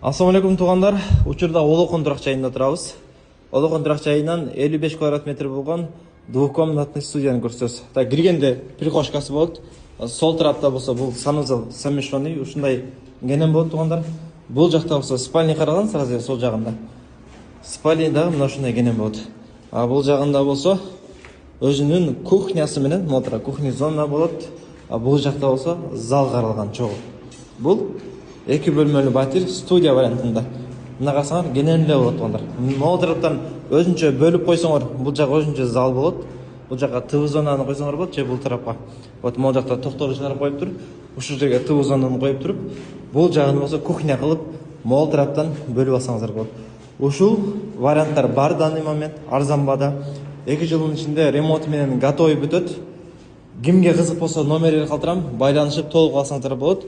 Ассаламу алейкум туугандар. Учурда Олокон турак жайында турабыз. Олокон турак жайынан 55 квадрат метр болгон двухкомнатный студияны көрсөтөбүз. Так киргенде прихожкасы болот. Сол тарапта болсо бул санузел совмещенный, ушундай кенен болот туугандар. Бул жакта болсо спальня каралган сразу сол жагында. Спальня дагы мына ушундай кенен болот. А бул жагында болсо өзүнүн кухнясы менен мотора кухня зона болот. А бул жакта болсо зал каралган чогуу. Бул эки бөлмөлүү батир студия вариантында. Мына карасаңар кенен эле болот туугандар. Могул тараптан өзүнчө бөлүп койсоңор, бул жак өзүнчө зал болот. Бул жакка ТВ зонаны койсоңор болот, же бул тарапка. Вот могул жакта токторду чыгарып коюп туруп, ушул жерге ТВ зонаны коюп туруп, бул жагын болсо кухня кылып, могул тараптан бөлүп алсаңыздар болот. Ушул варианттар бар данный момент, арзанбада. 2 жылдын ичинде ремонт менен готовый бүтөт. Кимге кызык болсо номерди калтырам, байланышып толук алсаңыздар болот.